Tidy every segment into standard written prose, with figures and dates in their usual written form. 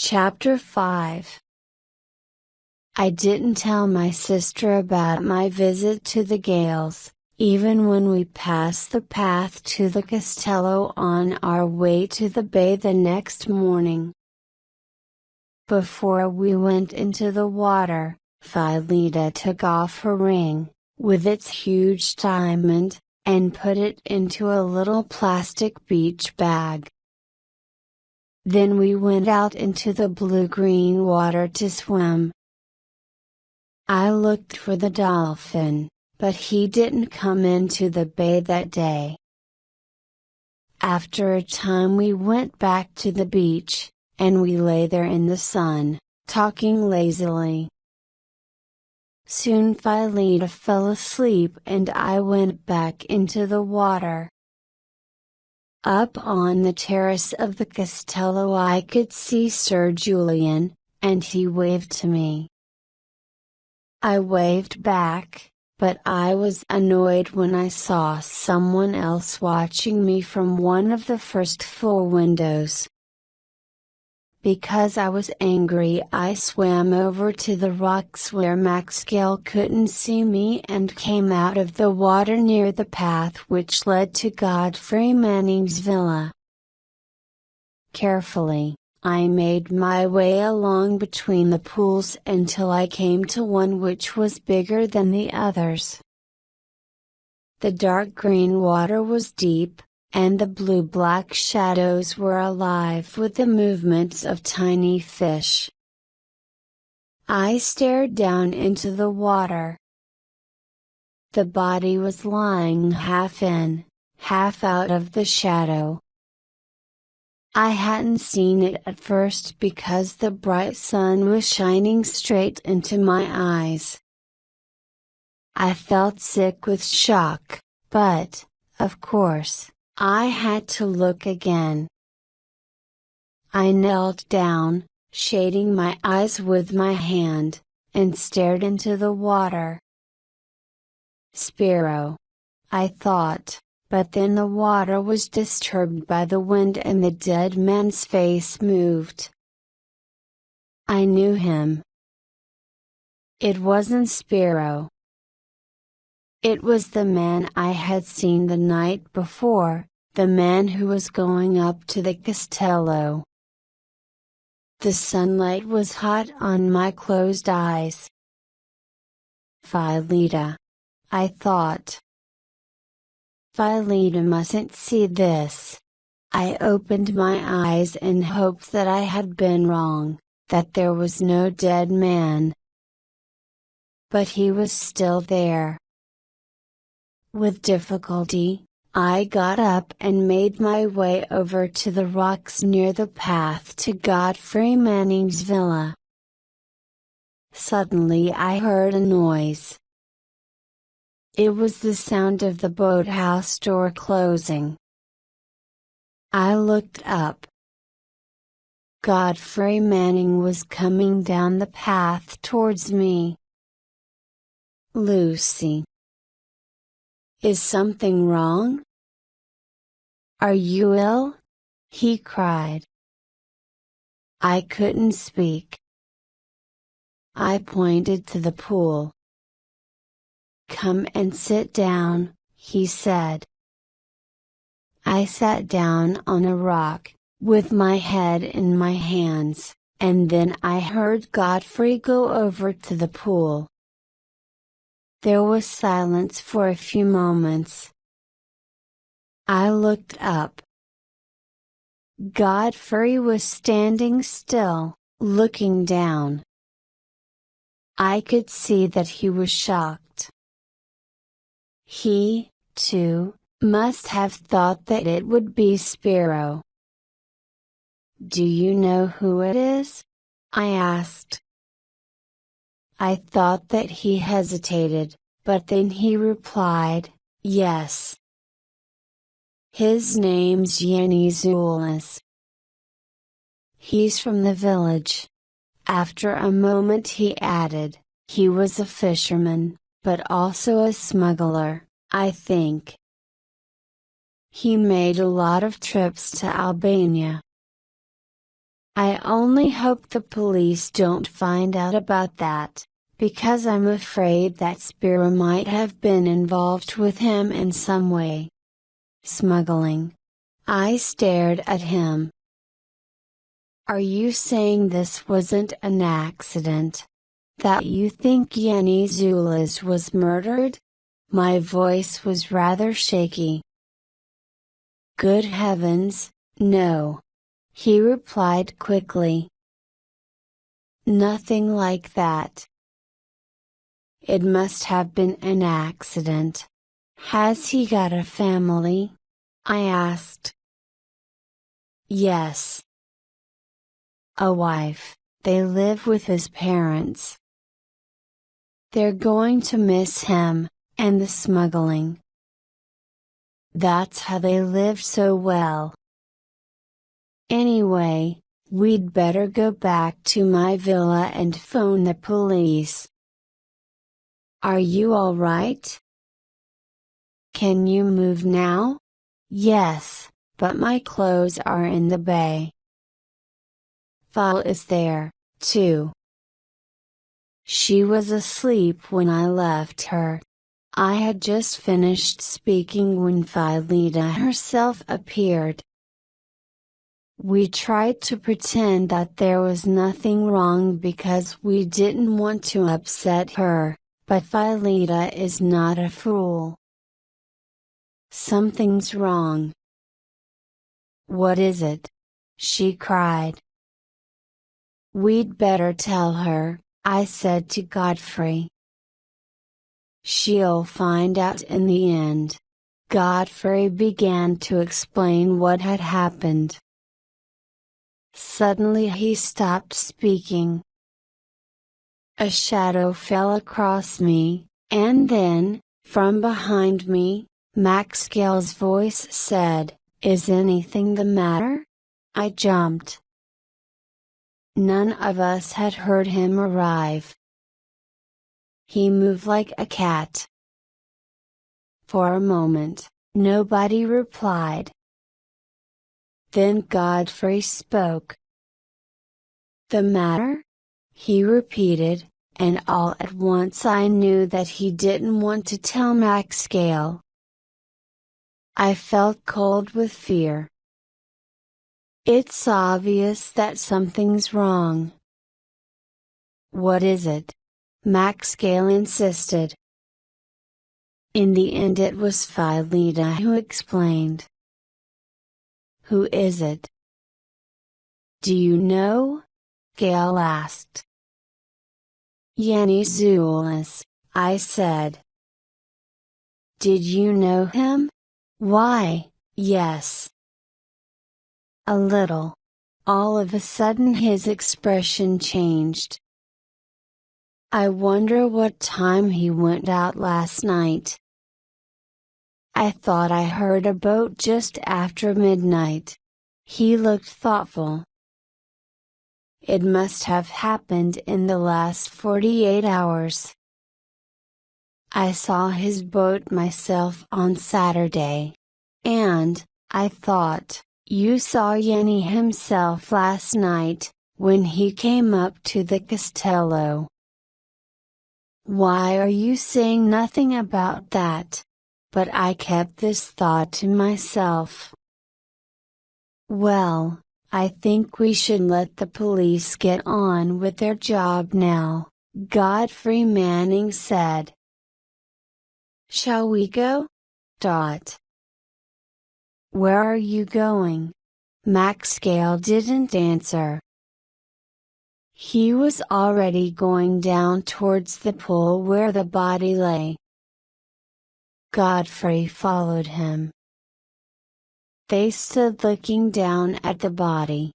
Chapter 5. I didn't tell my sister about my visit to the Gales, even when we passed the path to the Castello on our way to the bay the next morning. Before we went into the water, Philida took off her ring, with its huge diamond, and put it into a little plastic beach bag. Then we went out into the blue-green water to swim. I looked for the dolphin, but he didn't come into the bay that day. After a time we went back to the beach, and we lay there in the sun, talking lazily. Soon Philida fell asleep and I went back into the water. Up on the terrace of the Castello I could see Sir Julian, and he waved to me. I waved back, but I was annoyed when I saw someone else watching me from one of the first floor windows. Because I was angry I swam over to the rocks where Maxwell couldn't see me and came out of the water near the path which led to Godfrey Manning's villa. Carefully, I made my way along between the pools until I came to one which was bigger than the others. The dark green water was deep, and the blue-black shadows were alive with the movements of tiny fish. I stared down into the water. The body was lying half in, half out of the shadow. I hadn't seen it at first because the bright sun was shining straight into my eyes. I felt sick with shock, but, of course, I had to look again. I knelt down, shading my eyes with my hand, and stared into the water. Spiro, I thought, but then the water was disturbed by the wind and the dead man's face moved. I knew him. It wasn't Spiro. It was the man I had seen the night before, the man who was going up to the Castello. The sunlight was hot on my closed eyes. Philida, I thought. Philida mustn't see this. I opened my eyes and hoped that I had been wrong, that there was no dead man. But he was still there. With difficulty, I got up and made my way over to the rocks near the path to Godfrey Manning's villa. Suddenly I heard a noise. It was the sound of the boathouse door closing. I looked up. Godfrey Manning was coming down the path towards me. "Lucy. Is something wrong? Are you ill?" he cried. I couldn't speak. I pointed to the pool. "Come and sit down," he said. I sat down on a rock, with my head in my hands, and then I heard Godfrey go over to the pool. There was silence for a few moments. I looked up. Godfrey was standing still, looking down. I could see that he was shocked. He, too, must have thought that it would be Spiro. "Do you know who it is?" I asked. I thought that he hesitated, but then he replied, "Yes. His name's Yanizoulis. He's from the village." After a moment he added, "He was a fisherman, but also a smuggler, I think. He made a lot of trips to Albania." I only hope the police don't find out about that, because I'm afraid that Spiro might have been involved with him in some way. Smuggling. I stared at him. Are you saying this wasn't an accident? That you think Yenny Zulis was murdered? My voice was rather shaky. Good heavens, no. He replied quickly. Nothing like that. It must have been an accident. Has he got a family? I asked. Yes. A wife. They live with his parents. They're going to miss him, and the smuggling. That's how they lived so well. Anyway, we'd better go back to my villa and phone the police. Are you all right? Can you move now? Yes, but my clothes are in the bay. Val is there, too. She was asleep when I left her. I had just finished speaking when Philida herself appeared. We tried to pretend that there was nothing wrong because we didn't want to upset her, but Philida is not a fool. Something's wrong. What is it? She cried. We'd better tell her, I said to Godfrey. She'll find out in the end. Godfrey began to explain what had happened. Suddenly he stopped speaking. A shadow fell across me, and then, from behind me, Maxwell's voice said, Is anything the matter? I jumped. None of us had heard him arrive. He moved like a cat. For a moment, nobody replied. Then Godfrey spoke. The matter? He repeated, and all at once I knew that he didn't want to tell Maxwell. I felt cold with fear. It's obvious that something's wrong. What is it? Maxwell insisted. In the end it was Philida who explained. Who is it? Do you know? Gail asked. Yenny Zulis, I said. Did you know him? Why, yes. A little. All of a sudden his expression changed. I wonder what time he went out last night. I thought I heard a boat just after midnight. He looked thoughtful. It must have happened in the last 48 hours. I saw his boat myself on Saturday. And, I thought, you saw Yenny himself last night, when he came up to the Castello. Why are you saying nothing about that? But I kept this thought to myself. Well, I think we should let the police get on with their job now, Godfrey Manning said. Shall we go? Where are you going? Maxwell didn't answer. He was already going down towards the pool where the body lay. Godfrey followed him. They stood looking down at the body.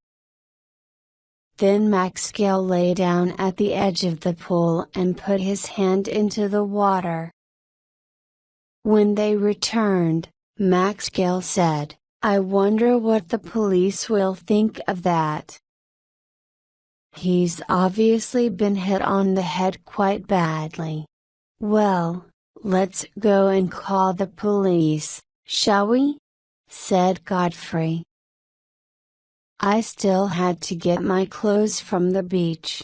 Then Maxwell lay down at the edge of the pool and put his hand into the water. When they returned, Maxwell said, I wonder what the police will think of that. He's obviously been hit on the head quite badly. Well, let's go and call the police, shall we? Said Godfrey. I still had to get my clothes from the beach.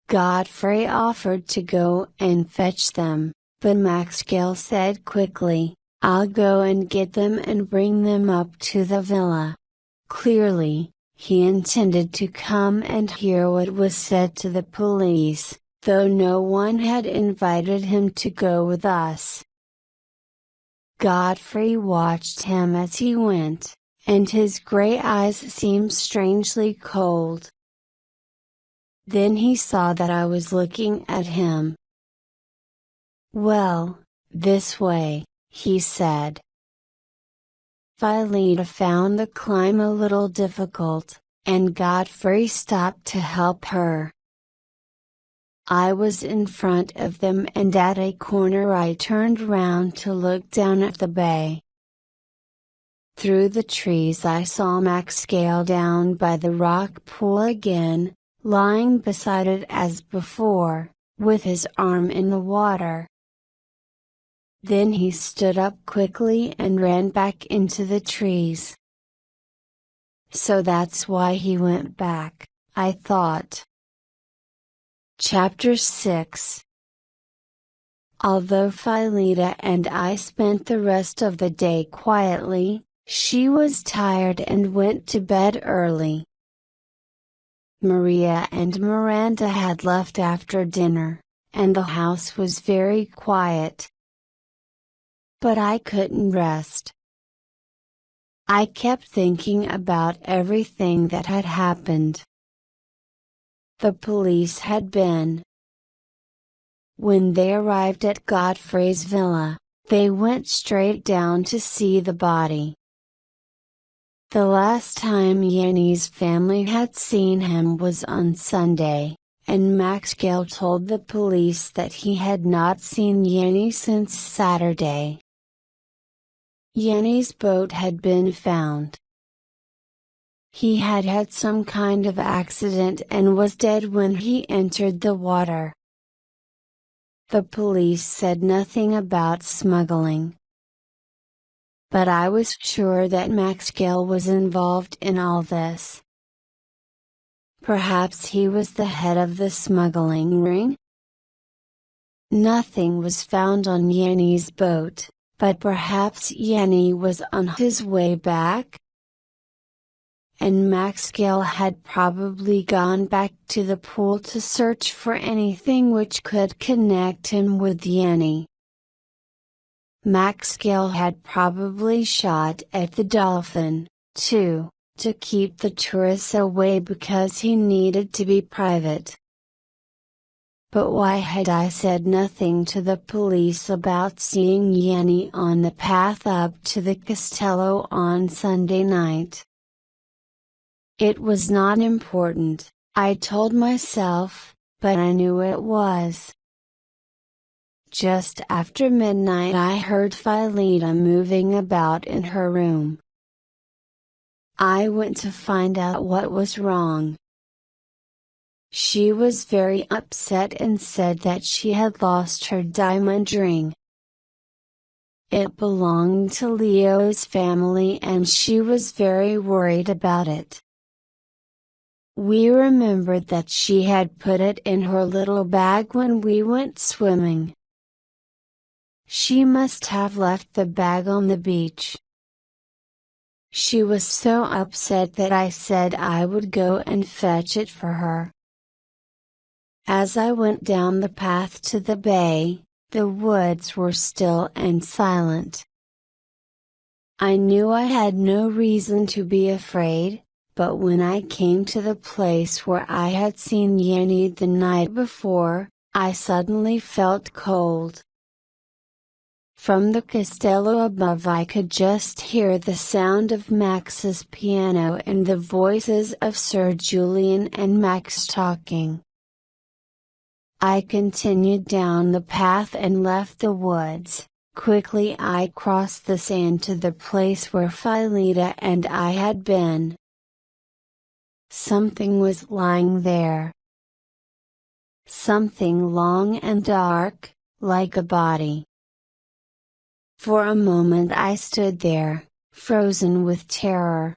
Godfrey offered to go and fetch them, but Maxwell said quickly, "I'll go and get them and bring them up to the villa." Clearly, he intended to come and hear what was said to the police, though no one had invited him to go with us. Godfrey watched him as he went, and his gray eyes seemed strangely cold. Then he saw that I was looking at him. "Well, this way," he said. Philida found the climb a little difficult, and Godfrey stopped to help her. I was in front of them, and at a corner I turned round to look down at the bay. Through the trees I saw Maxwell down by the rock pool again, lying beside it as before, with his arm in the water. Then he stood up quickly and ran back into the trees. So that's why he went back, I thought. Chapter 6. Although Philida and I spent the rest of the day quietly, she was tired and went to bed early. Maria and Miranda had left after dinner, and the house was very quiet. But I couldn't rest. I kept thinking about everything that had happened. The police had been. When they arrived at Godfrey's villa, they went straight down to see the body. The last time Yanni's family had seen him was on Sunday, and Maxwell told the police that he had not seen Yanni since Saturday. Yanni's boat had been found. He had had some kind of accident and was dead when he entered the water. The police said nothing about smuggling. But I was sure that Maxwell was involved in all this. Perhaps he was the head of the smuggling ring? Nothing was found on Yanni's boat, but perhaps Yanni was on his way back? And Maxwell had probably gone back to the pool to search for anything which could connect him with Yanni. Maxwell had probably shot at the dolphin, too, to keep the tourists away because he needed to be private. But why had I said nothing to the police about seeing Yanni on the path up to the Castello on Sunday night? It was not important, I told myself, but I knew it was. Just after midnight I heard Philida moving about in her room. I went to find out what was wrong. She was very upset and said that she had lost her diamond ring. It belonged to Leo's family and she was very worried about it. We remembered that she had put it in her little bag when we went swimming. She must have left the bag on the beach. She was so upset that I said I would go and fetch it for her. As I went down the path to the bay, the woods were still and silent. I knew I had no reason to be afraid, but when I came to the place where I had seen Yanni the night before, I suddenly felt cold. From the castello above I could just hear the sound of Max's piano and the voices of Sir Julian and Max talking. I continued down the path and left the woods. Quickly I crossed the sand to the place where Philida and I had been. Something was lying there. Something long and dark, like a body. For a moment I stood there, frozen with terror.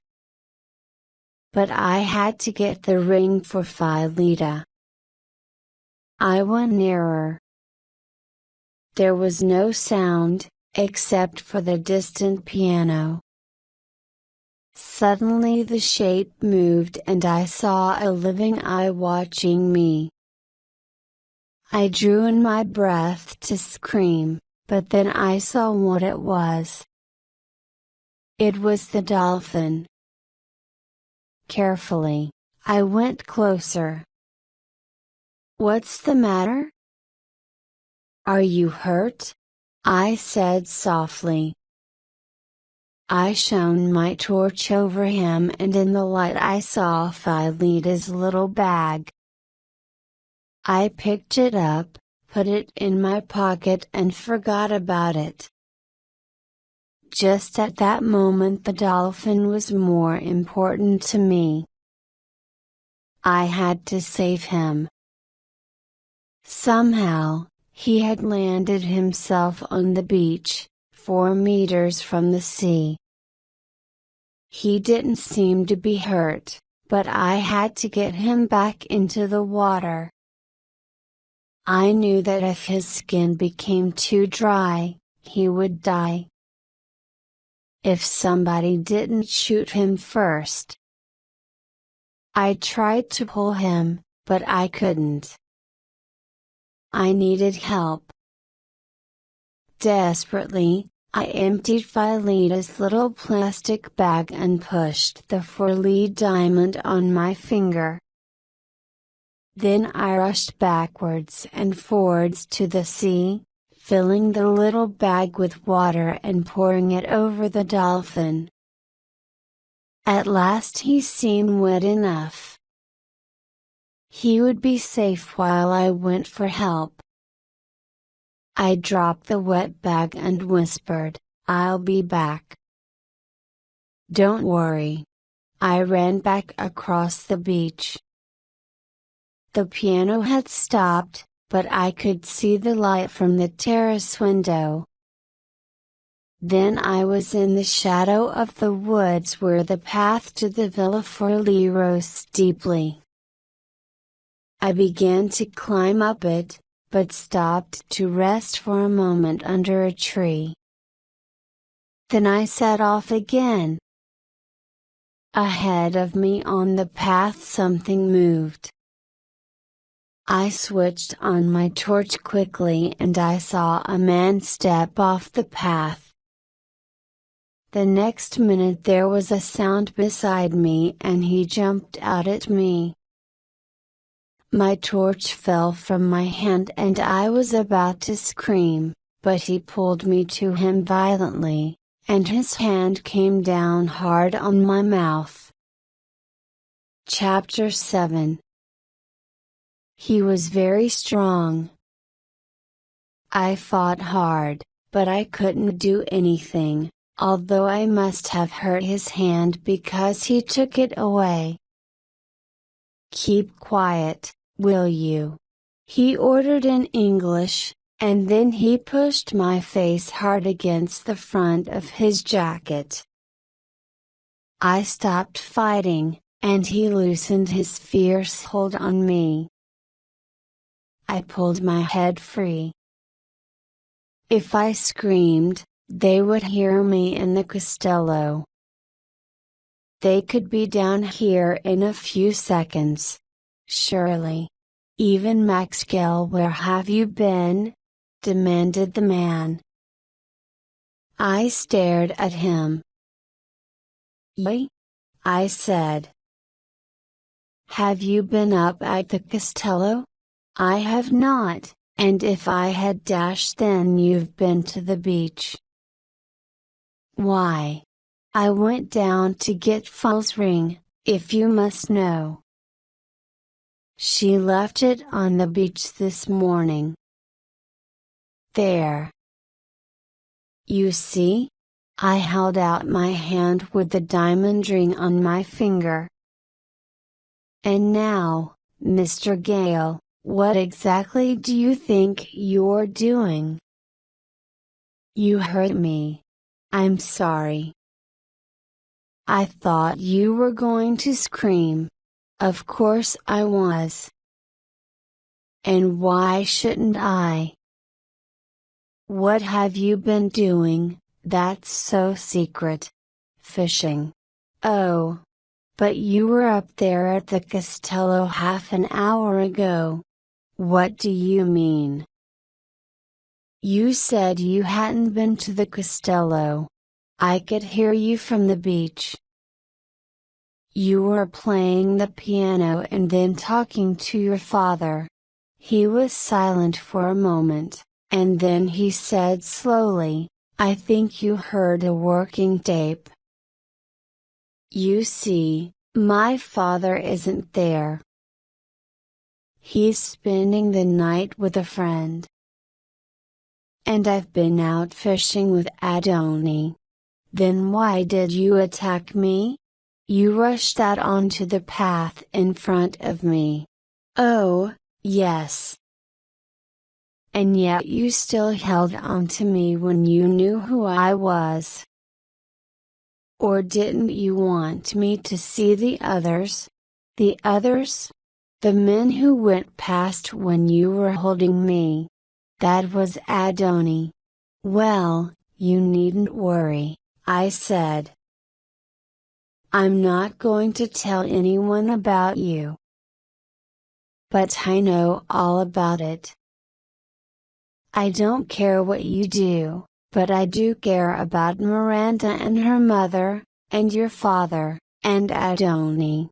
but I had to get the ring for Philida. I went nearer. There was no sound, except for the distant piano. Suddenly the shape moved and I saw a living eye watching me. I drew in my breath to scream, but then I saw what it was. It was the dolphin. Carefully, I went closer. "What's the matter? Are you hurt?" I said softly. I shone my torch over him and in the light I saw Philida's little bag. I picked it up, put it in my pocket and forgot about it. Just at that moment the dolphin was more important to me. I had to save him. Somehow, he had landed himself on the beach, 4 meters from the sea. He didn't seem to be hurt, but I had to get him back into the water. I knew that if his skin became too dry, he would die. If somebody didn't shoot him first. I tried to pull him, but I couldn't. I needed help. Desperately, I emptied Philida's little plastic bag and pushed the 4-lead diamond on my finger. Then I rushed backwards and forwards to the sea, filling the little bag with water and pouring it over the dolphin. At last he seemed wet enough. He would be safe while I went for help. I dropped the wet bag and whispered, "I'll be back." "Don't worry." I ran back across the beach. The piano had stopped, but I could see the light from the terrace window. Then I was in the shadow of the woods where the path to the Villa Forlì rose steeply. I began to climb up it, but stopped to rest for a moment under a tree. Then I set off again. Ahead of me on the path something moved. I switched on my torch quickly and I saw a man step off the path. The next minute there was a sound beside me and he jumped out at me. My torch fell from my hand and I was about to scream, but he pulled me to him violently, and his hand came down hard on my mouth. Chapter 7. He was very strong. I fought hard, but I couldn't do anything, although I must have hurt his hand because he took it away. "Keep quiet, will you?" he ordered in English, and then he pushed my face hard against the front of his jacket. I stopped fighting, and he loosened his fierce hold on me. I pulled my head free. If I screamed, they would hear me in the castello. They could be down here in a few seconds. Surely. "Even Maxwell, where have you been?" demanded the man. I stared at him. "Yoi?" I said. "Have you been up at the castello?" "I have not, and if I had dashed then you've been to the beach." "Why?" "I went down to get Phil's ring, if you must know." "She left it on the beach this morning." "There. You see?" I held out my hand with the diamond ring on my finger. "And now, Mr. Gale, what exactly do you think you're doing?" "You hurt me. I'm sorry." I thought you were going to scream. Of course I was. And why shouldn't I? What have you been doing, that's so secret? Fishing. Oh. But you were up there at the Castello half an hour ago. What do you mean? You said you hadn't been to the Castello. I could hear you from the beach. You were playing the piano and then talking to your father. He was silent for a moment, and then he said slowly, I think you heard a working tape. You see, my father isn't there. He's spending the night with a friend. And I've been out fishing with Adoni. Then why did you attack me? You rushed out onto the path in front of me. Oh, yes. And yet you still held on to me when you knew who I was. Or didn't you want me to see the others? The others? The men who went past when you were holding me. That was Adoni. Well, you needn't worry, I said. I'm not going to tell anyone about you. But I know all about it. I don't care what you do, but I do care about Miranda and her mother, and your father, and Adoni.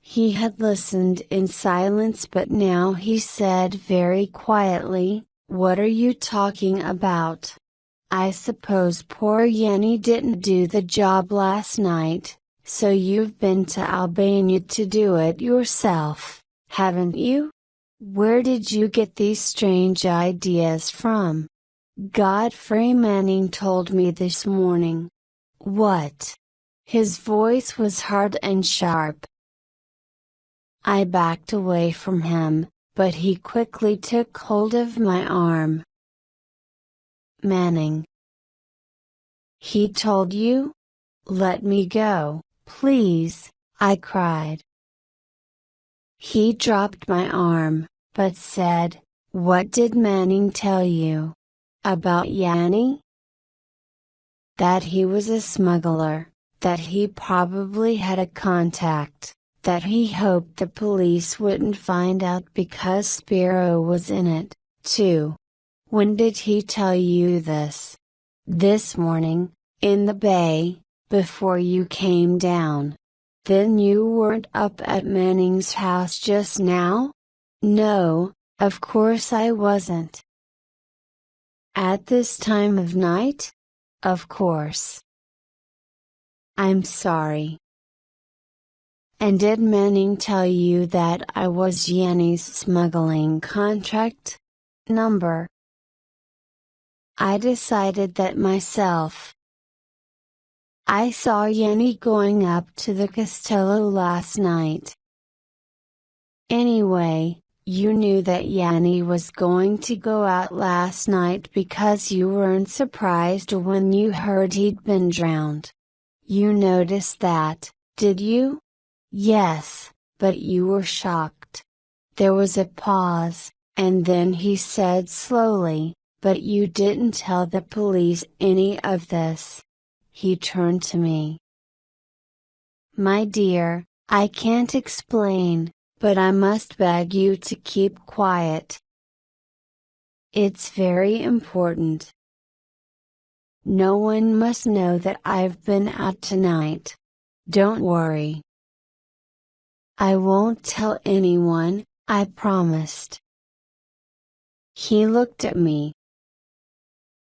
He had listened in silence, but now he said very quietly, what are you talking about? I suppose poor Yanni didn't do the job last night, so you've been to Albania to do it yourself, haven't you? Where did you get these strange ideas from? Godfrey Manning told me this morning. What? His voice was hard and sharp. I backed away from him, but he quickly took hold of my arm. Manning. He told you? Let me go, please, I cried. He dropped my arm, but said, what did Manning tell you? About Yanni? That he was a smuggler, that he probably had a contact, that he hoped the police wouldn't find out because Spiro was in it, too. When did he tell you this? This morning, in the bay, before you came down. Then you weren't up at Manning's house just now? No, of course I wasn't. At this time of night? Of course. I'm sorry. And did Manning tell you that I was Yanni's smuggling contract number? I decided that myself. I saw Yanni going up to the Castello last night. Anyway, you knew that Yanni was going to go out last night because you weren't surprised when you heard he'd been drowned. You noticed that, did you? Yes, but you were shocked. There was a pause, and then he said slowly, but you didn't tell the police any of this. He turned to me. My dear, I can't explain, but I must beg you to keep quiet. It's very important. No one must know that I've been out tonight. Don't worry. I won't tell anyone, I promised. He looked at me.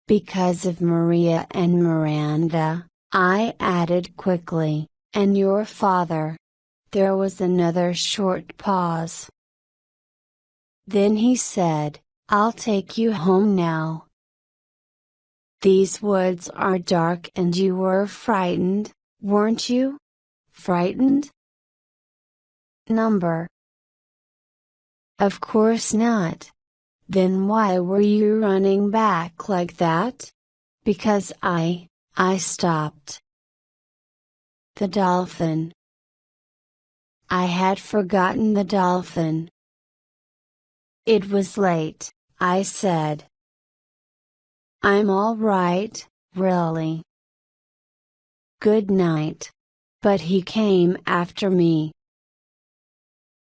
Because of Maria and Miranda, I added quickly, and your father. There was another short pause. Then he said, I'll take you home now. These woods are dark and you were frightened, weren't you? Frightened? Number. Of course not. Then why were you running back like that? Because I stopped. The dolphin. I had forgotten the dolphin. It was late, I said. I'm all right, really. Good night. But he came after me.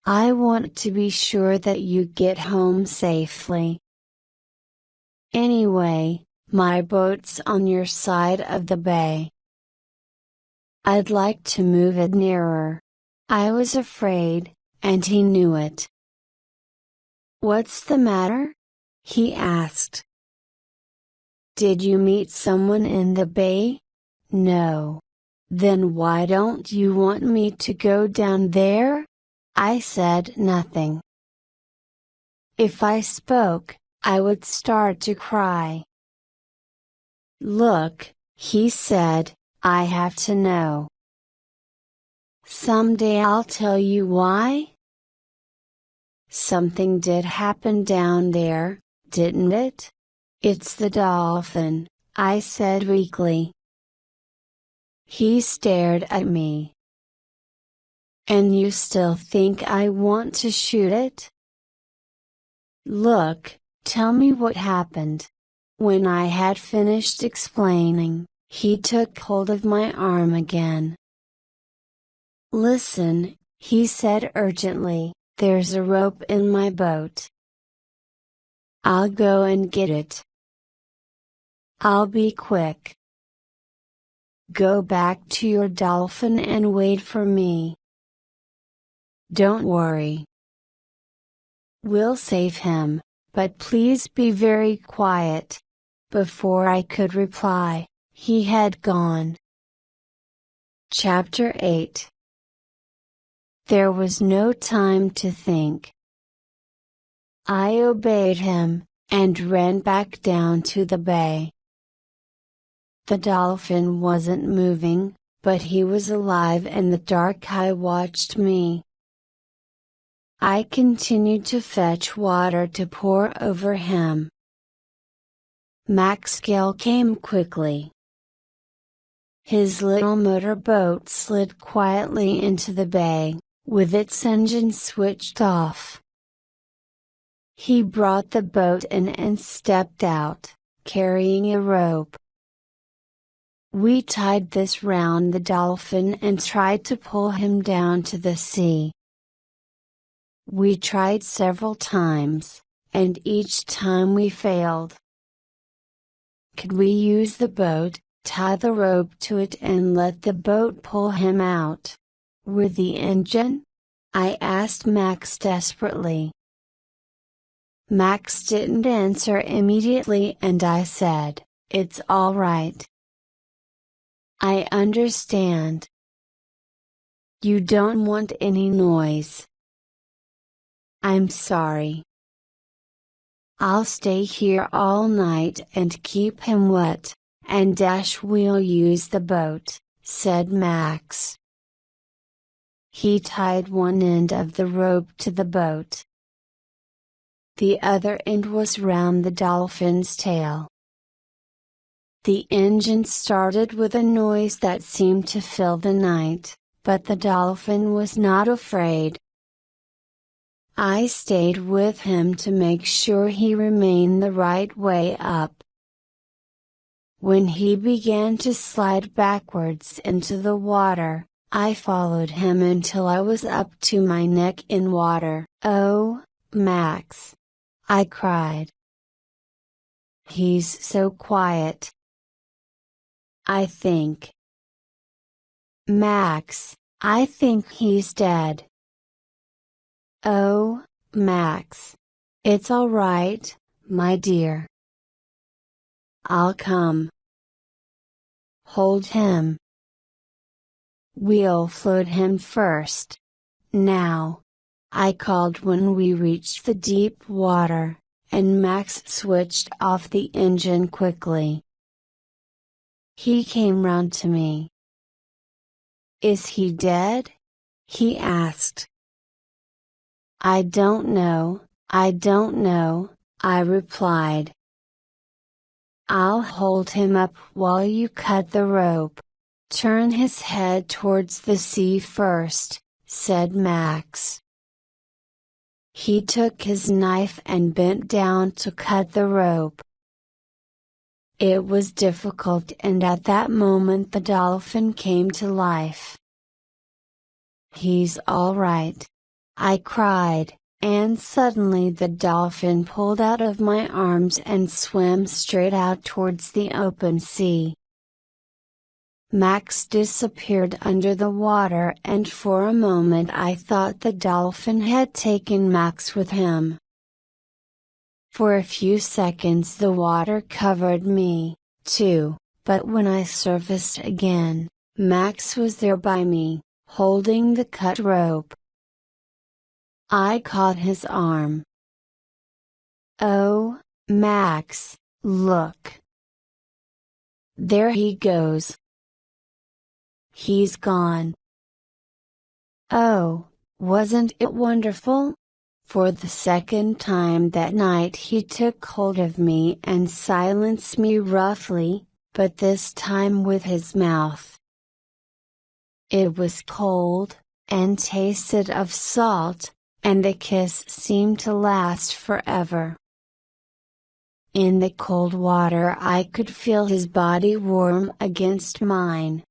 I want to be sure that you get home safely. Anyway, my boat's on your side of the bay. I'd like to move it nearer. I was afraid, and he knew it. What's the matter? He asked. Did you meet someone in the bay? No. Then why don't you want me to go down there? I said nothing. If I spoke, I would start to cry. Look, he said, I have to know. Someday I'll tell you why. Something did happen down there, didn't it? It's the dolphin, I said weakly. He stared at me. And you still think I want to shoot it? Look, tell me what happened. When I had finished explaining, he took hold of my arm again. Listen, he said urgently, there's a rope in my boat. I'll go and get it. I'll be quick. Go back to your dolphin and wait for me. Don't worry. We'll save him, but please be very quiet. Before I could reply, he had gone. Chapter 8. There was no time to think. I obeyed him, and ran back down to the bay. The dolphin wasn't moving, but he was alive in the dark. I watched me. I continued to fetch water to pour over him. Maxwell came quickly. His little motor boat slid quietly into the bay, with its engine switched off. He brought the boat in and stepped out, carrying a rope. We tied this round the dolphin and tried to pull him down to the sea. We tried several times, and each time we failed. Could we use the boat, tie the rope to it and let the boat pull him out? With the engine? I asked Max desperately. Max didn't answer immediately and I said, it's all right. I understand. You don't want any noise. I'm sorry. I'll stay here all night and keep him wet, and we'll use the boat, said Max. He tied one end of the rope to the boat. The other end was round the dolphin's tail. The engine started with a noise that seemed to fill the night, but the dolphin was not afraid. I stayed with him to make sure he remained the right way up. When he began to slide backwards into the water, I followed him until I was up to my neck in water. Oh, Max! I cried. He's so quiet. I think. Max, I think he's dead. Oh, Max. It's all right, my dear. I'll come. Hold him. We'll float him first. Now. I called when we reached the deep water, and Max switched off the engine quickly. He came round to me. Is he dead? He asked. I don't know, I replied. I'll hold him up while you cut the rope. Turn his head towards the sea first, said Max. He took his knife and bent down to cut the rope. It was difficult, and at that moment the dolphin came to life. "He's all right," I cried, and suddenly the dolphin pulled out of my arms and swam straight out towards the open sea. Max disappeared under the water, and for a moment I thought the dolphin had taken Max with him. For a few seconds the water covered me, too, but when I surfaced again, Max was there by me, holding the cut rope. I caught his arm. "Oh, Max, look! There he goes! He's gone!" Oh, wasn't it wonderful? For the second time that night he took hold of me and silenced me roughly, but this time with his mouth. It was cold, and tasted of salt, and the kiss seemed to last forever. In the cold water I could feel his body warm against mine.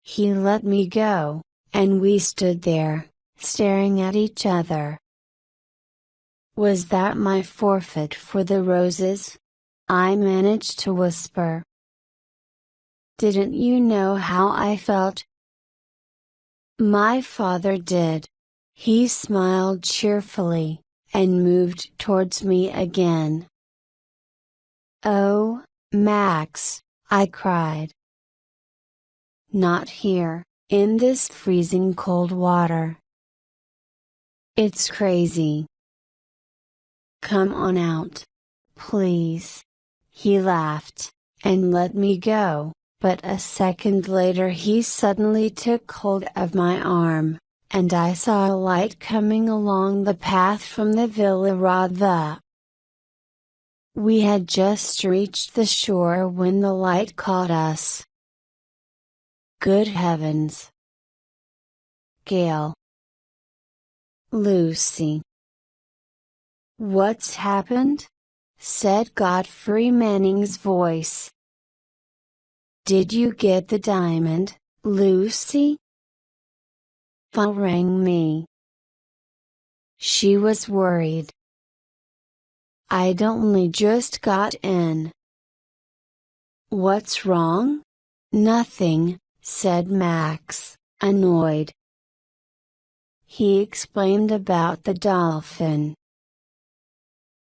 He let me go, and we stood there, staring at each other. "Was that my forfeit for the roses?" I managed to whisper. "Didn't you know how I felt?" My father did. He smiled cheerfully, and moved towards me again. "Oh, Max," I cried. "Not here, in this freezing cold water. It's crazy. Come on out. Please." He laughed, and let me go, but a second later he suddenly took hold of my arm, and I saw a light coming along the path from the Villa Radha. We had just reached the shore when the light caught us. Good heavens! Gail! Lucy! "What's happened?" said Godfrey Manning's voice. "Did you get the diamond, Lucy?" Val rang me. She was worried. "I'd only just got in." "What's wrong?" "Nothing," said Max, annoyed. He explained about the dolphin.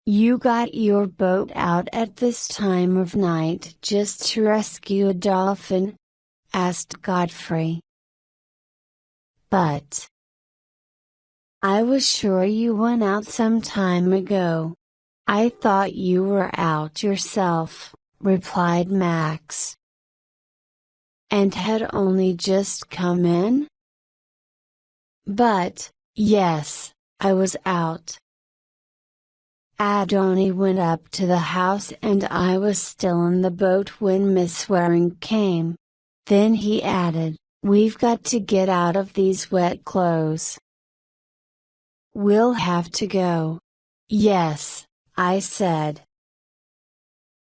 "You got your boat out at this time of night just to rescue a dolphin?" asked Godfrey. "But I was sure you went out some time ago. I thought you were out yourself," replied Max. "And had only just come in?" "But, yes, I was out. Adoni went up to the house and I was still in the boat when Miss Waring came." Then he added, "We've got to get out of these wet clothes." "We'll have to go." "Yes," I said.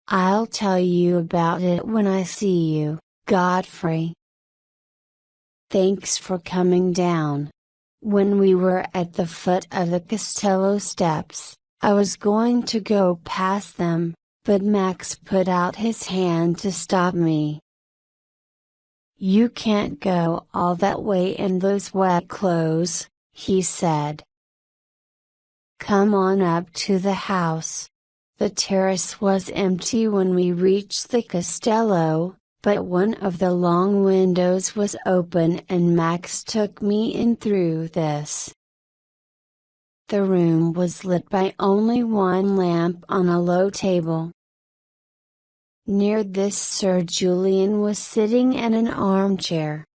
"I'll tell you about it when I see you, Godfrey. Thanks for coming down." When we were at the foot of the Castello steps, I was going to go past them, but Max put out his hand to stop me. "You can't go all that way in those wet clothes," he said. "Come on up to the house." The terrace was empty when we reached the Castello, but one of the long windows was open and Max took me in through this. The room was lit by only one lamp on a low table. Near this Sir Julian was sitting in an armchair.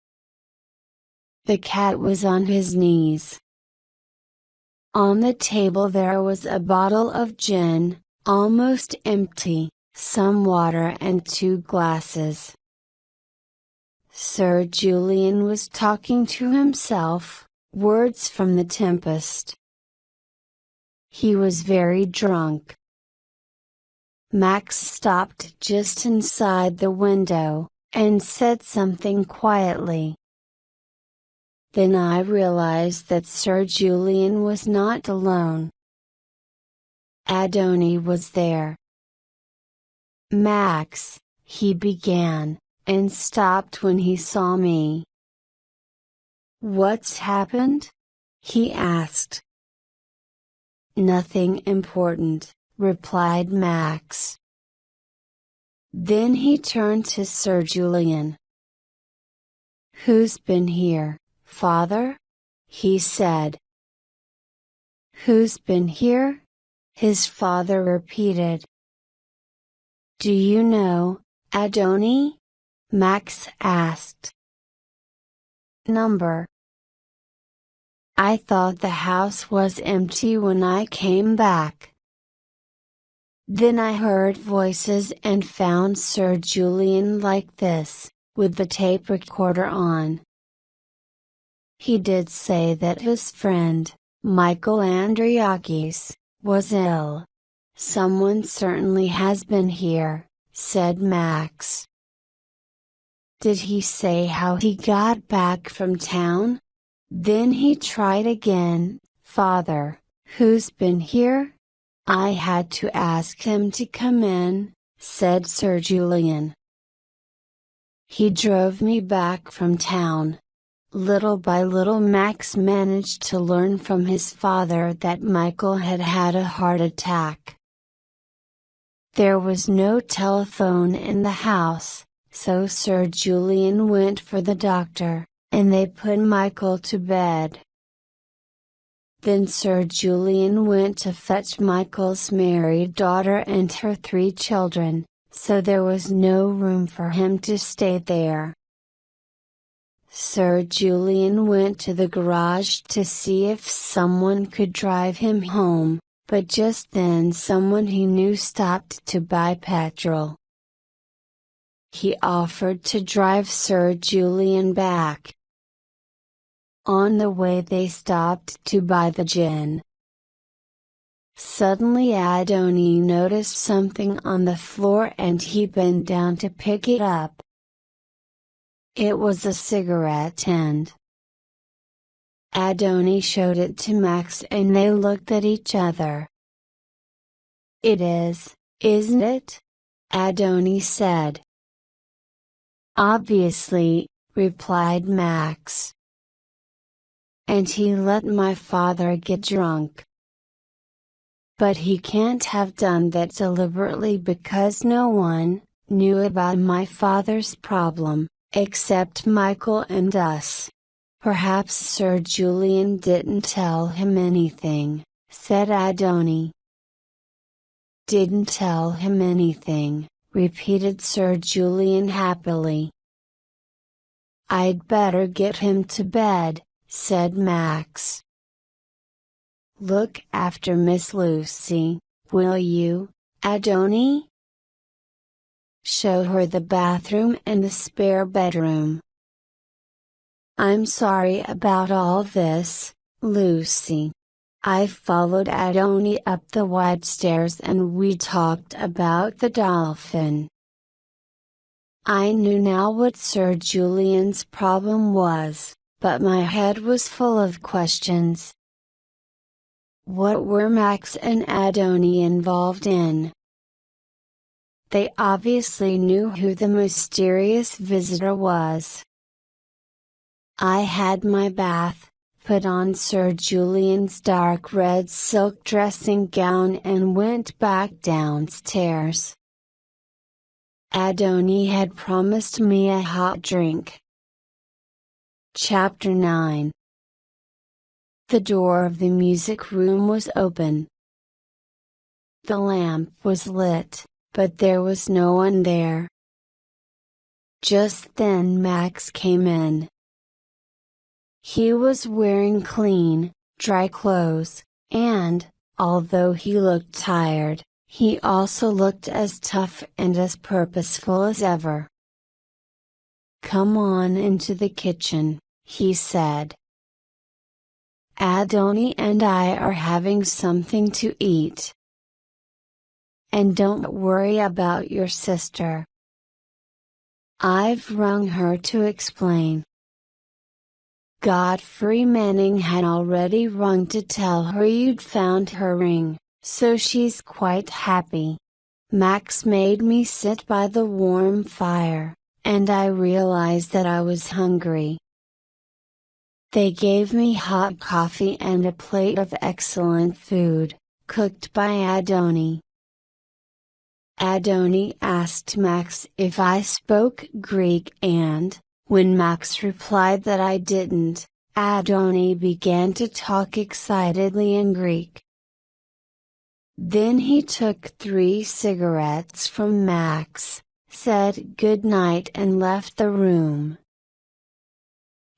The cat was on his knees. On the table there was a bottle of gin, almost empty, some water and 2 glasses. Sir Julian was talking to himself, words from The Tempest. He was very drunk. Max stopped just inside the window, and said something quietly. Then I realized that Sir Julian was not alone. Adoni was there. "Max," he began, and stopped when he saw me. "What's happened?" he asked. "Nothing important," replied Max. Then he turned to Sir Julian. "Who's been here, father?" he said. "Who's been here?" his father repeated. "Do you know, Adoni?" Max asked. "Number?" "I thought the house was empty when I came back." Then I heard voices and found Sir Julian like this, with the tape recorder on. He did say that his friend, Michael Andriakis, was ill. "Someone certainly has been here," said Max. "Did he say how he got back from town?" Then he tried again. "Father, who's been here?" "I had to ask him to come in," said Sir Julian. "He drove me back from town." Little by little Max managed to learn from his father that Michael had had a heart attack. There was no telephone in the house, so Sir Julian went for the doctor, and they put Michael to bed. Then Sir Julian went to fetch Michael's married daughter and her 3 children, so there was no room for him to stay there. Sir Julian went to the garage to see if someone could drive him home, but just then someone he knew stopped to buy petrol. He offered to drive Sir Julian back. On the way they stopped to buy the gin. Suddenly Adoni noticed something on the floor and he bent down to pick it up. It was a cigarette end. Adoni showed it to Max and they looked at each other. "It is, isn't it?" Adoni said. "Obviously," replied Max. "And he let my father get drunk. But he can't have done that deliberately because no one knew about my father's problem, except Michael and us. Perhaps Sir Julian didn't tell him anything," said Adoni. "Didn't tell him anything," repeated Sir Julian happily. "I'd better get him to bed," said Max. "Look after Miss Lucy, will you, Adoni? Show her the bathroom and the spare bedroom." "I'm sorry about all this, Lucy." I followed Adoni up the wide stairs and we talked about the dolphin. I knew now what Sir Julian's problem was, but my head was full of questions. What were Max and Adoni involved in? They obviously knew who the mysterious visitor was. I had my bath, put on Sir Julian's dark red silk dressing gown and went back downstairs. Adoni had promised me a hot drink. Chapter 9. The door of the music room was open. The lamp was lit, but there was no one there. Just then Max came in. He was wearing clean, dry clothes, and, although he looked tired, he also looked as tough and as purposeful as ever. "Come on into the kitchen," he said. "Adoni and I are having something to eat. And don't worry about your sister. I've rung her to explain." Godfrey Manning had already rung to tell her you'd found her ring, so she's quite happy. Max made me sit by the warm fire, and I realized that I was hungry. They gave me hot coffee and a plate of excellent food, cooked by Adoni. Adoni asked Max if I spoke Greek and, when Max replied that I didn't, Adoni began to talk excitedly in Greek. Then he took 3 cigarettes from Max, said good night and left the room.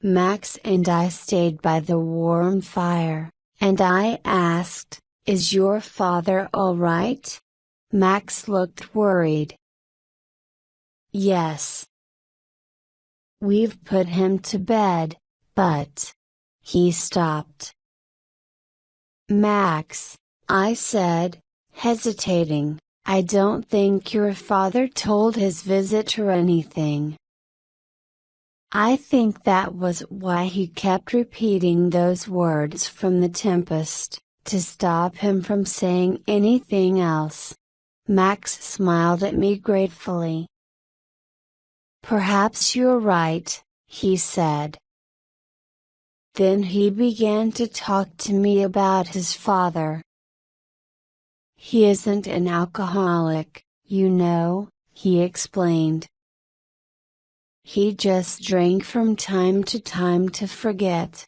Max and I stayed by the warm fire, and I asked, "Is your father all right?" Max looked worried. "Yes. We've put him to bed, but..." He stopped. "Max," I said, hesitating, "I don't think your father told his visitor anything." I think that was why he kept repeating those words from The Tempest, to stop him from saying anything else. Max smiled at me gratefully. "Perhaps you're right," he said. Then he began to talk to me about his father. "He isn't an alcoholic, you know," he explained. "He just drank from time to forget.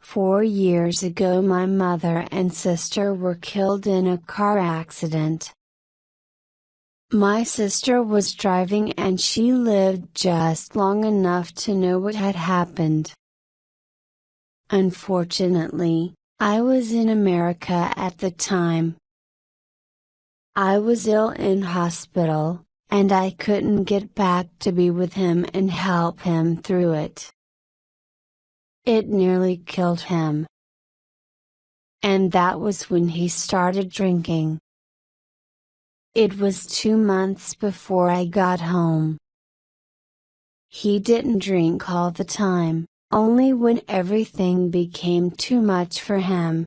4 years ago my mother and sister were killed in a car accident. My sister was driving and she lived just long enough to know what had happened. Unfortunately, I was in America at the time. I was ill in hospital, and I couldn't get back to be with him and help him through it. It nearly killed him. And that was when he started drinking. It was 2 months before I got home. He didn't drink all the time, only when everything became too much for him.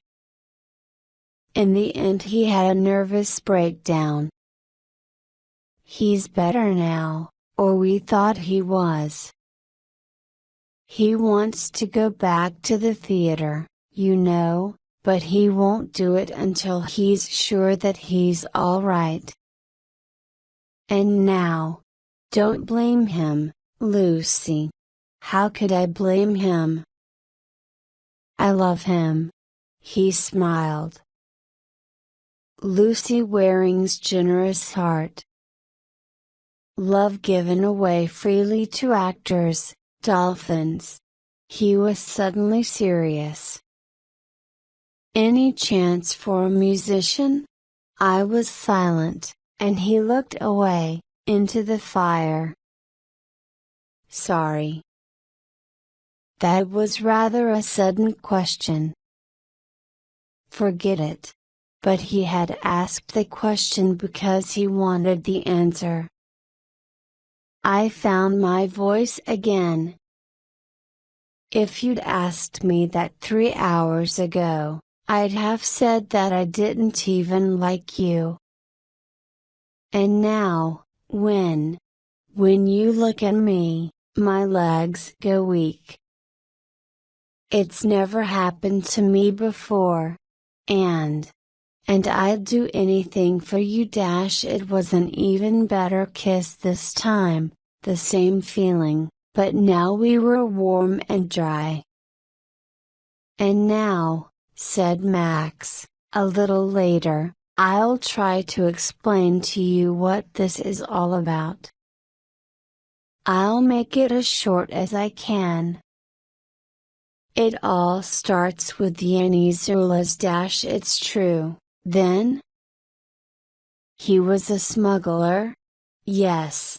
In the end he had a nervous breakdown. He's better now, or we thought he was. He wants to go back to the theater, you know, but he won't do it until he's sure that he's all right. And now, don't blame him, Lucy. How could I blame him? I love him. He smiled. Lucy Waring's generous heart. Love given away freely to actors, dolphins. He was suddenly serious. Any chance for a musician? I was silent, and he looked away, into the fire. Sorry. That was rather a sudden question. Forget it. But he had asked the question because he wanted the answer. I found my voice again. If you'd asked me that 3 hours ago, I'd have said that I didn't even like you. And now, when you look at me, my legs go weak. It's never happened to me before. And I'd do anything for you. It was an even better kiss this time, the same feeling, but now we were warm and dry. And now, said Max, a little later, I'll try to explain to you what this is all about. I'll make it as short as I can. It all starts with Yanni Zula's - It's true, then? He was a smuggler? Yes.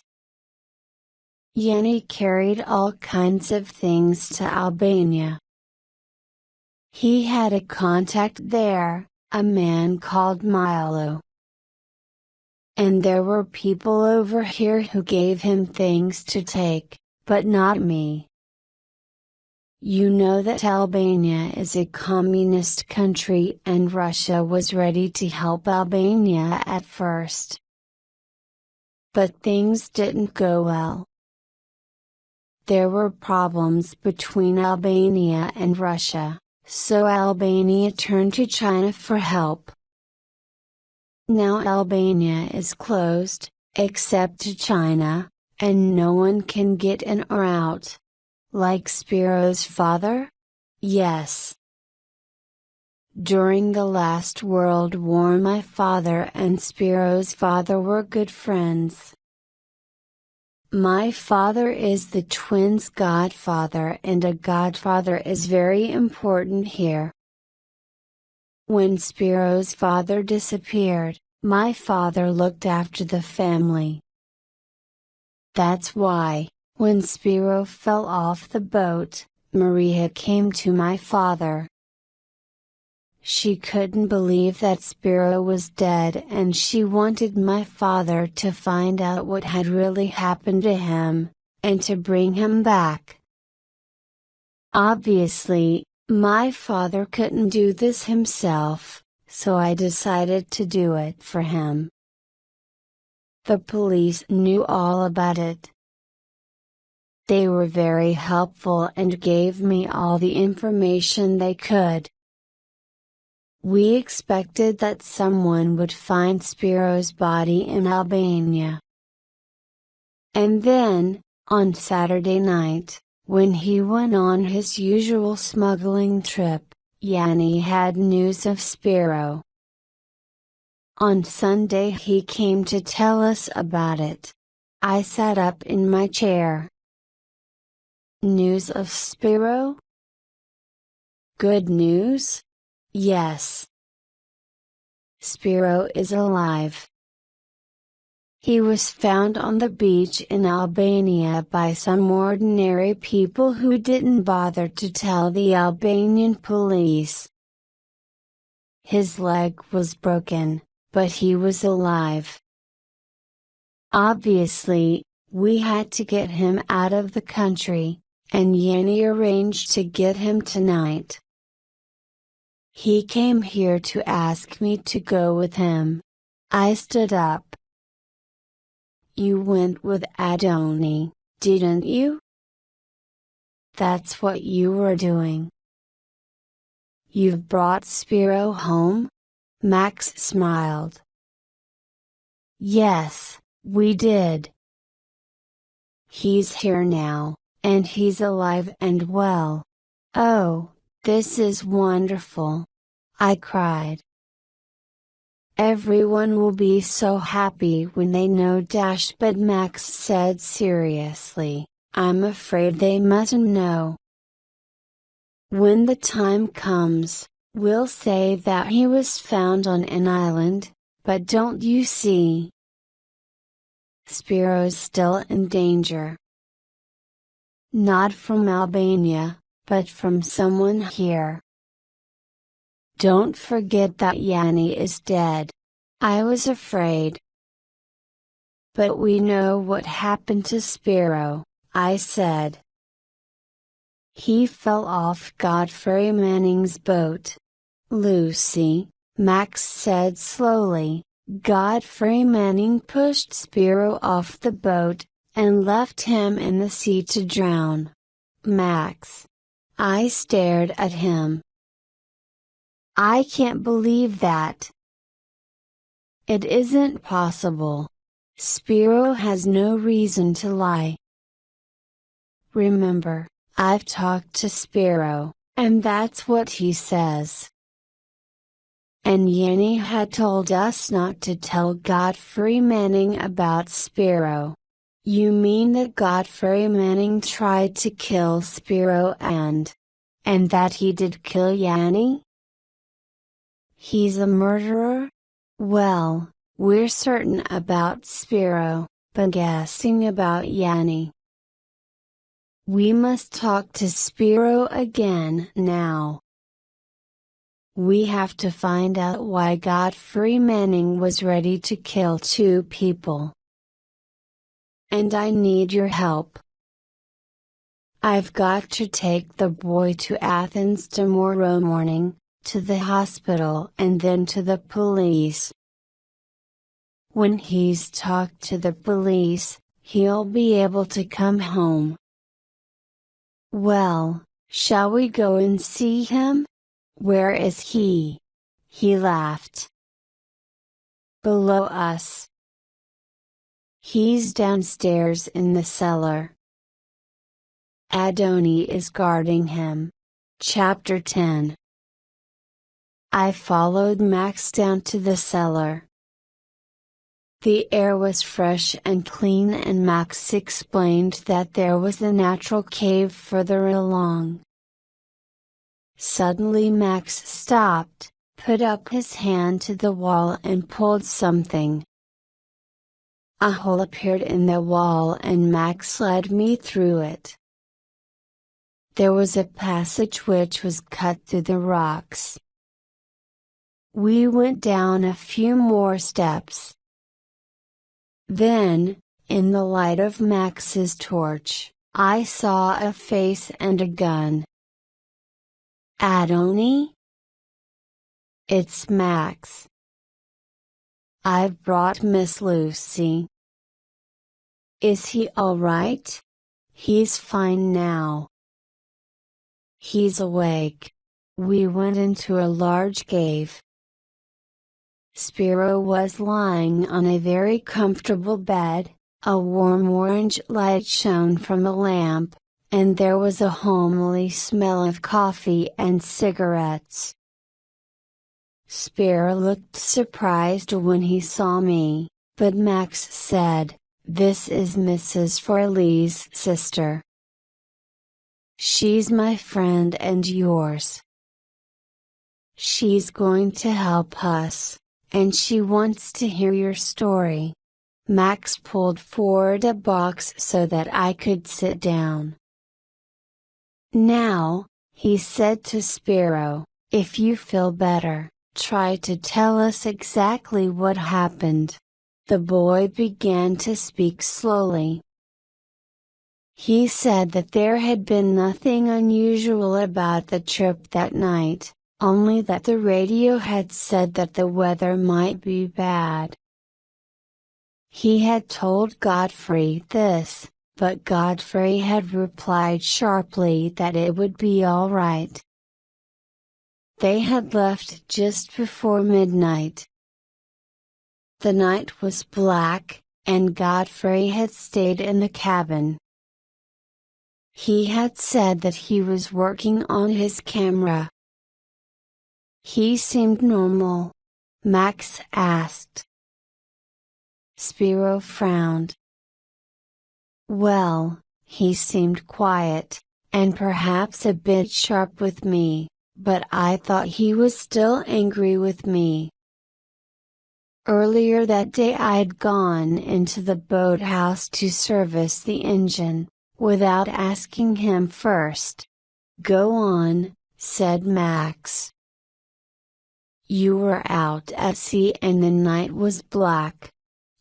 Yanni carried all kinds of things to Albania. He had a contact there, a man called Milo. And there were people over here who gave him things to take, but not me. You know that Albania is a communist country and Russia was ready to help Albania at first. But things didn't go well. There were problems between Albania and Russia, so Albania turned to China for help. Now Albania is closed, except to China, and no one can get in or out. Like Spiro's father? Yes. During the last World War my father and Spiro's father were good friends. My father is the twins' godfather and a godfather is very important here. When Spiro's father disappeared, my father looked after the family. That's why, when Spiro fell off the boat, Maria came to my father. She couldn't believe that Spiro was dead and she wanted my father to find out what had really happened to him, and to bring him back. Obviously, my father couldn't do this himself, so I decided to do it for him. The police knew all about it. They were very helpful and gave me all the information they could. We expected that someone would find Spiro's body in Albania. And then, on Saturday night, when he went on his usual smuggling trip, Yanni had news of Spiro. On Sunday he came to tell us about it. I sat up in my chair. News of Spiro? Good news? Yes. Spiro is alive. He was found on the beach in Albania by some ordinary people who didn't bother to tell the Albanian police. His leg was broken, but he was alive. Obviously, we had to get him out of the country, and Yanni arranged to get him tonight. He came here to ask me to go with him. I stood up. You went with Adoni, didn't you? That's what you were doing. You've brought Spiro home? Max smiled. Yes, we did. He's here now, and he's alive and well. Oh, this is wonderful. I cried. Everyone will be so happy when they know dash, but Max said seriously, I'm afraid they mustn't know. When the time comes, we'll say that he was found on an island, but don't you see? Spiro's still in danger. Not from Albania, but from someone here. Don't forget that Yanni is dead. I was afraid. But we know what happened to Spiro, I said. He fell off Godfrey Manning's boat. Lucy, Max said slowly, Godfrey Manning pushed Spiro off the boat, and left him in the sea to drown. Max. I stared at him. I can't believe that. It isn't possible. Spiro has no reason to lie. Remember, I've talked to Spiro, and that's what he says. And Yanni had told us not to tell Godfrey Manning about Spiro. You mean that Godfrey Manning tried to kill Spiro and that he did kill Yanni? He's a murderer? Well, we're certain about Spiro, but guessing about Yanni. We must talk to Spiro again now. We have to find out why Godfrey Manning was ready to kill 2 people. And I need your help. I've got to take the boy to Athens tomorrow morning, to the hospital and then to the police. When he's talked to the police, he'll be able to come home. Well, shall we go and see him? Where is he? He laughed. Below us. He's downstairs in the cellar. Adoni is guarding him. Chapter 10. I followed Max down to the cellar. The air was fresh and clean, and Max explained that there was a natural cave further along. Suddenly Max stopped, put up his hand to the wall and pulled something. A hole appeared in the wall and Max led me through it. There was a passage which was cut through the rocks. We went down a few more steps. Then, in the light of Max's torch, I saw a face and a gun. Adoni? It's Max. I've brought Miss Lucy. Is he all right? He's fine now. He's awake. We went into a large cave. Spiro was lying on a very comfortable bed, a warm orange light shone from a lamp, and there was a homely smell of coffee and cigarettes. Spiro looked surprised when he saw me, but Max said, "This is Mrs. Forley's sister. She's my friend and yours. She's going to help us, and she wants to hear your story." Max pulled forward a box so that I could sit down. "Now," he said to Spiro, "if you feel better, try to tell us exactly what happened." The boy began to speak slowly. He said that there had been nothing unusual about the trip that night, only that the radio had said that the weather might be bad. He had told Godfrey this, but Godfrey had replied sharply that it would be all right. They had left just before midnight. The night was black, and Godfrey had stayed in the cabin. He had said that he was working on his camera. He seemed normal. Max asked. Spiro frowned. Well, he seemed quiet, and perhaps a bit sharp with me, but I thought he was still angry with me. Earlier that day I'd gone into the boathouse to service the engine, without asking him first. "Go on," said Max. "You were out at sea and the night was black.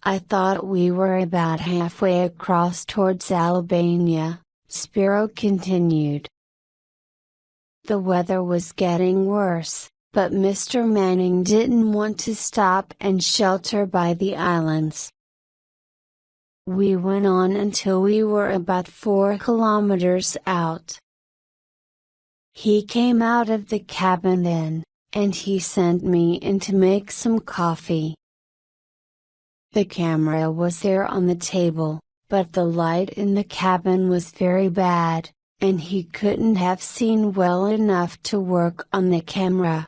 I thought we were about halfway across towards Albania," Spiro continued. The weather was getting worse, but Mr. Manning didn't want to stop and shelter by the islands. We went on until we were about 4 kilometers out. He came out of the cabin then, and he sent me in to make some coffee. The camera was there on the table, but the light in the cabin was very bad, and he couldn't have seen well enough to work on the camera.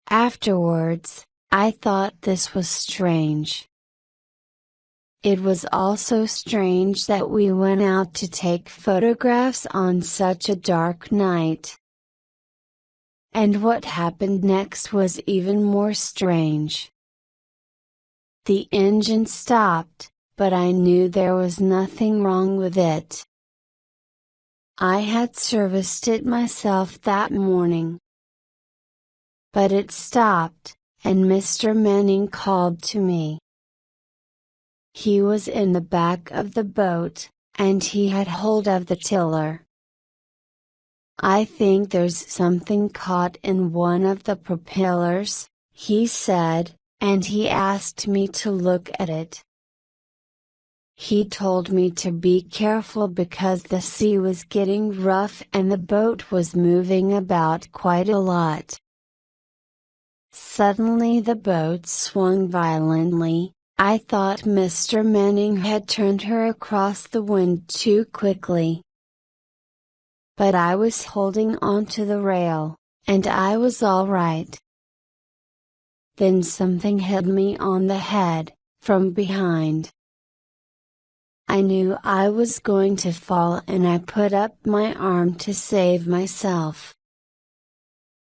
Afterwards, I thought this was strange. It was also strange that we went out to take photographs on such a dark night. And what happened next was even more strange. The engine stopped, but I knew there was nothing wrong with it. I had serviced it myself that morning. But it stopped, and Mr. Manning called to me. He was in the back of the boat, and he had hold of the tiller. "I think there's something caught in one of the propellers," he said, and he asked me to look at it. He told me to be careful because the sea was getting rough and the boat was moving about quite a lot. Suddenly the boat swung violently. I thought Mr. Manning had turned her across the wind too quickly. But I was holding on to the rail, and I was all right. Then something hit me on the head, from behind. I knew I was going to fall and I put up my arm to save myself.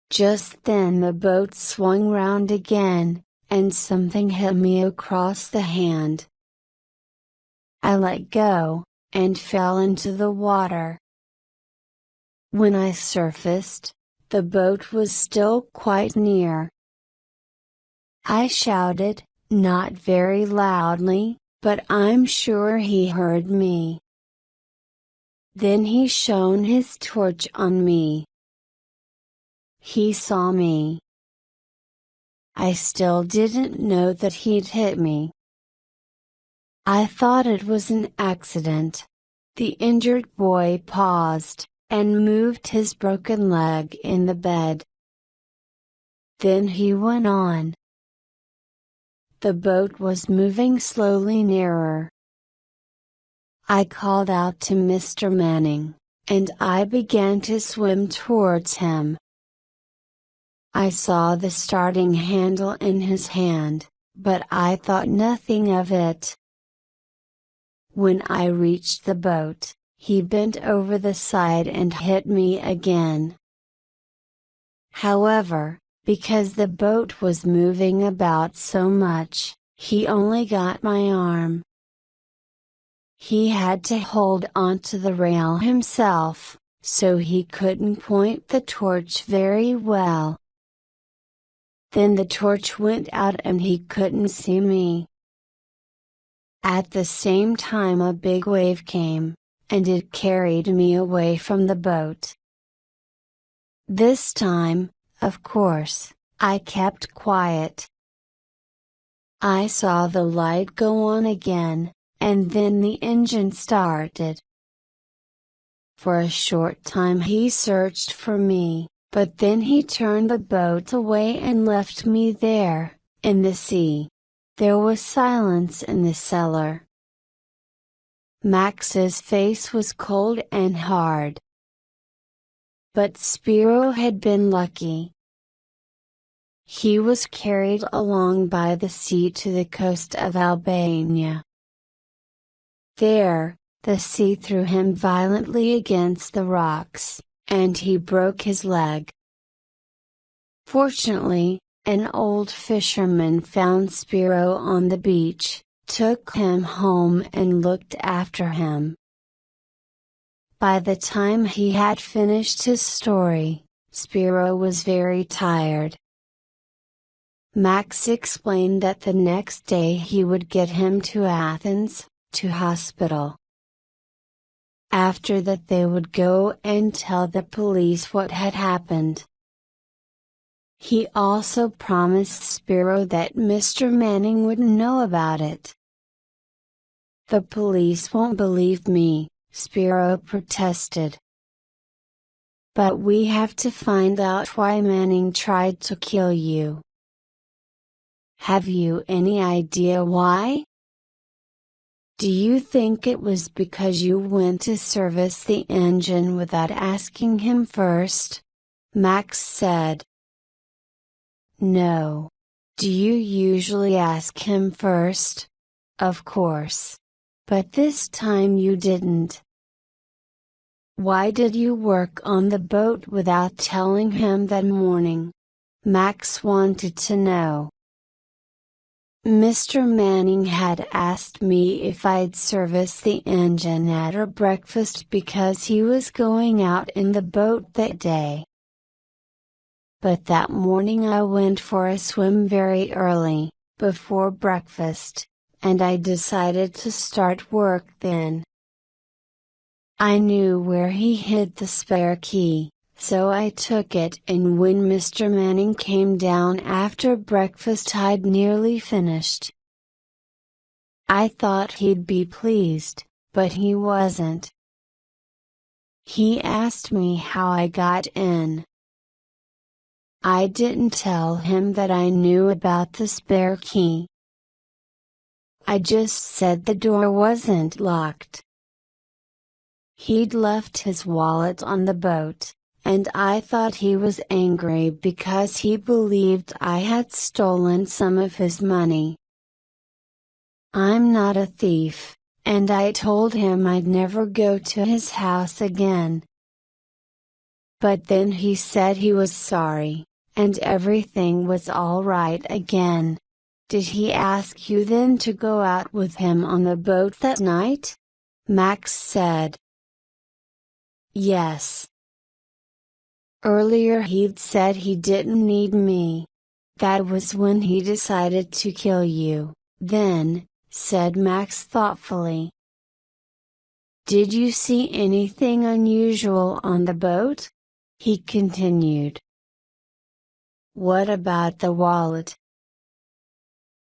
Just then the boat swung round again, and something hit me across the hand. I let go, and fell into the water. When I surfaced, the boat was still quite near. I shouted, not very loudly, but I'm sure he heard me. Then he shone his torch on me. He saw me. I still didn't know that he'd hit me. I thought it was an accident. The injured boy paused, and moved his broken leg in the bed. Then he went on. The boat was moving slowly nearer. I called out to Mr. Manning, and I began to swim towards him. I saw the starting handle in his hand, but I thought nothing of it. When I reached the boat, he bent over the side and hit me again. However, because the boat was moving about so much, he only got my arm. He had to hold onto the rail himself, so he couldn't point the torch very well. Then the torch went out and he couldn't see me. At the same time a big wave came, and it carried me away from the boat. This time, of course, I kept quiet. I saw the light go on again, and then the engine started. For a short time he searched for me, but then he turned the boat away and left me there, in the sea. There was silence in the cellar. Max's face was cold and hard. But Spiro had been lucky. He was carried along by the sea to the coast of Albania. There, the sea threw him violently against the rocks, and he broke his leg. Fortunately, an old fisherman found Spiro on the beach, took him home and looked after him. By the time he had finished his story, Spiro was very tired. Max explained that the next day he would get him to Athens, to hospital. After that they would go and tell the police what had happened. He also promised Spiro that Mr. Manning wouldn't know about it. "The police won't believe me," Spiro protested. "But we have to find out why Manning tried to kill you." "Have you any idea why?" "Do you think it was because you went to service the engine without asking him first?" Max said. "No. Do you usually ask him first?" "Of course. But this time you didn't." "Why did you work on the boat without telling him that morning?" Max wanted to know. Mr. Manning had asked me if I'd service the engine at our breakfast because he was going out in the boat that day. But that morning I went for a swim very early, before breakfast, and I decided to start work then. I knew where he hid the spare key, so I took it, and when Mr. Manning came down after breakfast I'd nearly finished. I thought he'd be pleased, but he wasn't. He asked me how I got in. I didn't tell him that I knew about the spare key. I just said the door wasn't locked. He'd left his wallet on the boat, and I thought he was angry because he believed I had stolen some of his money. I'm not a thief, and I told him I'd never go to his house again. But then he said he was sorry, and everything was all right again. Did he ask you then to go out with him on the boat that night? Max said. Yes. Earlier he'd said he didn't need me. That was when he decided to kill you, then, said Max thoughtfully. Did you see anything unusual on the boat? He continued. What about the wallet?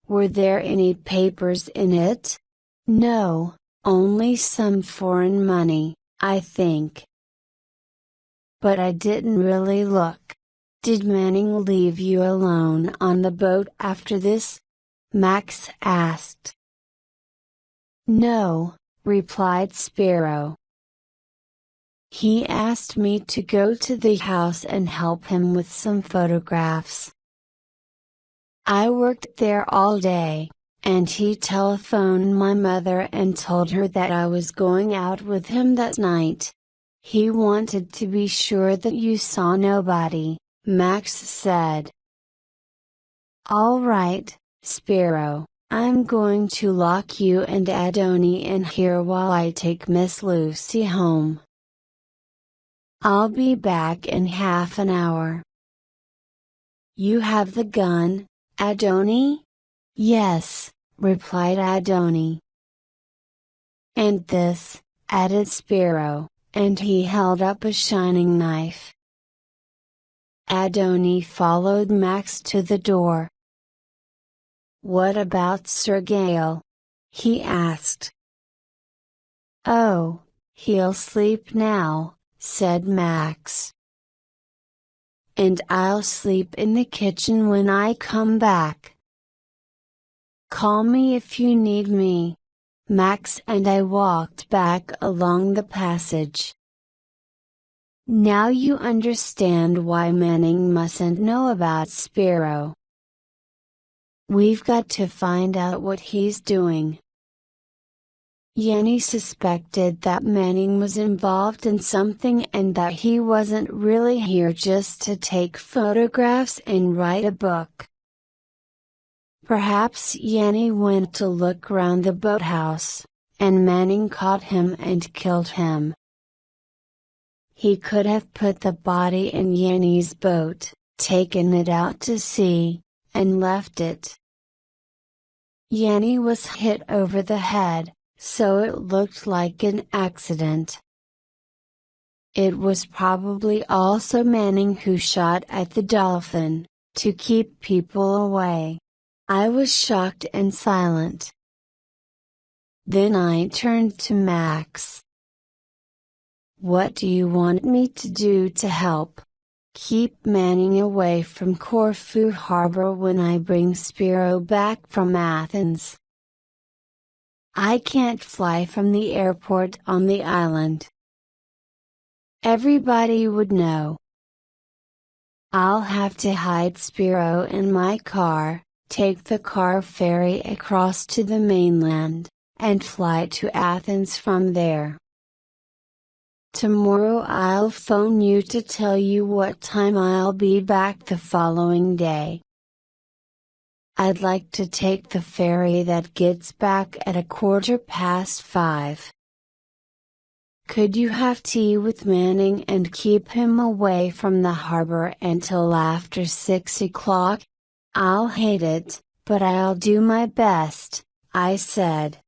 Were there any papers in it? No, only some foreign money, I think. But I didn't really look. Did Manning leave you alone on the boat after this? Max asked. No, replied Spiro. He asked me to go to the house and help him with some photographs. I worked there all day, and he telephoned my mother and told her that I was going out with him that night. He wanted to be sure that you saw nobody, Max said. All right, Spiro, I'm going to lock you and Adoni in here while I take Miss Lucy home. I'll be back in half an hour. You have the gun, Adoni? Yes, replied Adoni. And this, added Spiro, and he held up a shining knife. Adoni followed Max to the door. What about Sergei? He asked. Oh, he'll sleep now, said Max. And I'll sleep in the kitchen when I come back. Call me if you need me. Max and I walked back along the passage. Now you understand why Manning mustn't know about Spiro. We've got to find out what he's doing. Yanni suspected that Manning was involved in something and that he wasn't really here just to take photographs and write a book. Perhaps Yanni went to look around the boathouse, and Manning caught him and killed him. He could have put the body in Yanni's boat, taken it out to sea, and left it. Yanni was hit over the head, so it looked like an accident. It was probably also Manning who shot at the dolphin, to keep people away. I was shocked and silent. Then I turned to Max. What do you want me to do to help? Keep Manning away from Corfu Harbor when I bring Spiro back from Athens. I can't fly from the airport on the island. Everybody would know. I'll have to hide Spiro in my car, take the car ferry across to the mainland, and fly to Athens from there. Tomorrow I'll phone you to tell you what time I'll be back the following day. I'd like to take the ferry that gets back at 5:15. Could you have tea with Manning and keep him away from the harbor until after 6 o'clock? I'll hate it, but I'll do my best, I said.